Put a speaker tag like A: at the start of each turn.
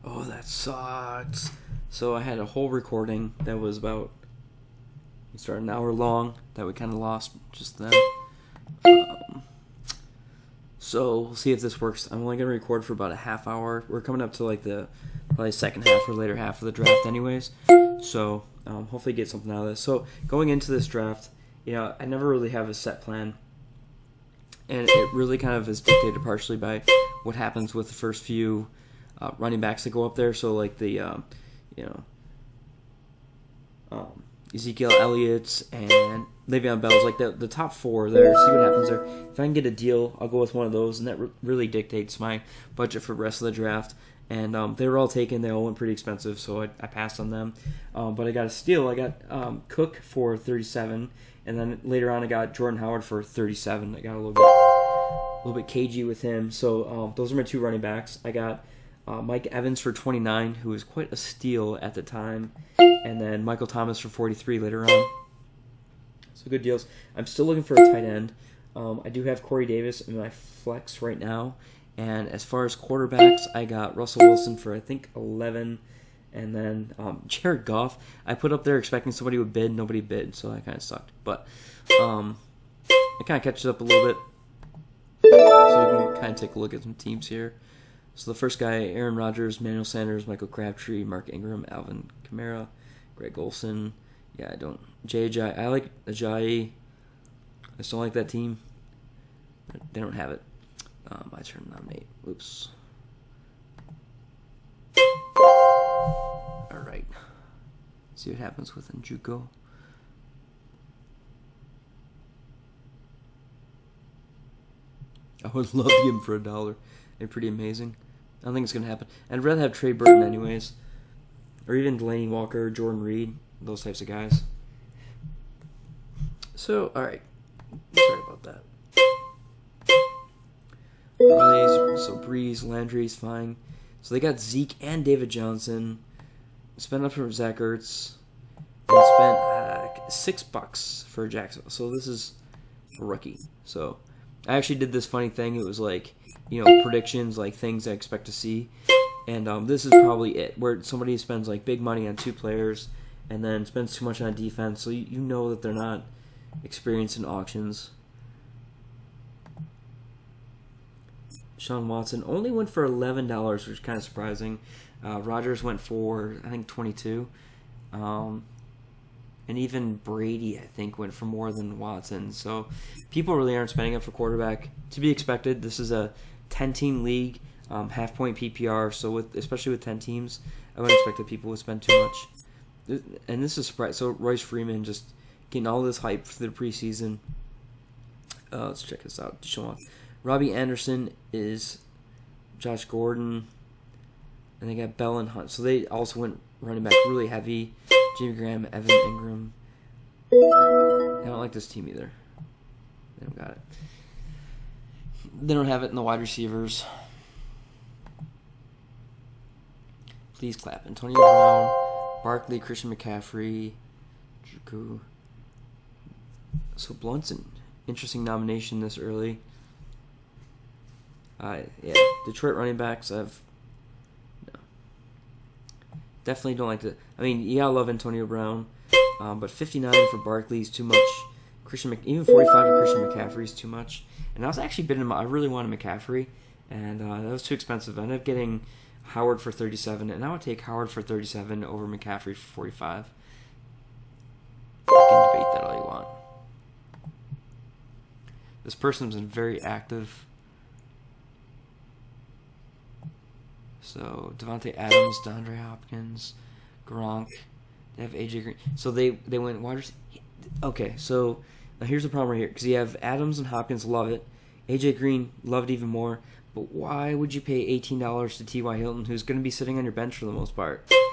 A: Oh, that sucks. So I had a whole recording that was about, we started an hour long, that we kind of lost just then. So we'll see if this works. I'm only going to record for about a half hour. We're coming up to like the probably second half or later half of the draft anyways. So hopefully get something out of this. So going into this draft, I never really have a set plan. And it really kind of is dictated partially by what happens with the first few running backs that go up there. So like the, Ezekiel Elliott's and Le'Veon Bell's, like the top four there, see what happens there. If I can get a deal, I'll go with one of those, and that really dictates my budget for the rest of the draft. And they were all taken. They all went pretty expensive, so I passed on them. But I got a steal. I got Cook for 37, and then later on I got Jordan Howard for 37. I got a little bit cagey with him. So those are my two running backs. I got Mike Evans for 29, who was quite a steal at the time, and then Michael Thomas for 43 later on. So good deals. I'm still looking for a tight end. I do have Corey Davis in my flex right now. And as far as quarterbacks, I got Russell Wilson for, I think, 11. And then Jared Goff, I put up there expecting somebody would bid. Nobody bid, so that kind of sucked. But it kind of catches up a little bit. So we can kind of take a look at some teams here. So the first guy, Aaron Rodgers, Manuel Sanders, Michael Crabtree, Mark Ingram, Alvin Kamara, Greg Olsen. Yeah, I don't. J.J. I like Ajayi. I just don't like that team. They don't have it. My turn to nominate. Oops. Alright. See what happens with Njuko. I would love to give him for $1. They're pretty amazing. I don't think it's going to happen. I'd rather have Trey Burton anyways. Or even Delaney Walker, Jordan Reed. Those types of guys. So, alright. Sorry about that. So Breeze, Landry's fine. So they got Zeke and David Johnson. Spent up for Zach Ertz. And spent $6 for Jacksonville. So this is a rookie. So I actually did this funny thing. It was like, predictions, like things I expect to see. And this is probably it, where somebody spends like big money on two players and then spends too much on defense. So you know that they're not experienced in auctions. Sean Watson only went for $11, which is kind of surprising. Rodgers went for, I think, 22. And even Brady, I think, went for more than Watson. So people really aren't spending up for quarterback. To be expected, this is a 10-team league, half-point PPR. So especially with 10 teams, I wouldn't expect that people would spend too much. And this is surprising. So Royce Freeman just getting all this hype for the preseason. Let's check this out. Deshaun. Robbie Anderson is Josh Gordon, and they got Bell and Hunt. So they also went running back really heavy. Jimmy Graham, Evan Ingram. I don't like this team either. They don't got it. They don't have it in the wide receivers. Please clap. Antonio Brown, Barkley, Christian McCaffrey, Juku. So Blunt's an interesting nomination this early. Detroit running backs, definitely don't like the. I mean, I love Antonio Brown, but 59 for Barkley is too much. Even 45 for Christian McCaffrey is too much. And I was actually bidding him. I really wanted McCaffrey, and that was too expensive. I ended up getting Howard for 37, and I would take Howard for 37 over McCaffrey for 45. You can debate that all you want. This person's been very active. So, Devontae Adams, DeAndre Hopkins, Gronk. They have AJ Green. So, they went wide receiver. Okay, so now here's the problem right here. Because you have Adams and Hopkins, love it. AJ Green, love it even more. But why would you pay $18 to T.Y. Hilton, who's going to be sitting on your bench for the most part?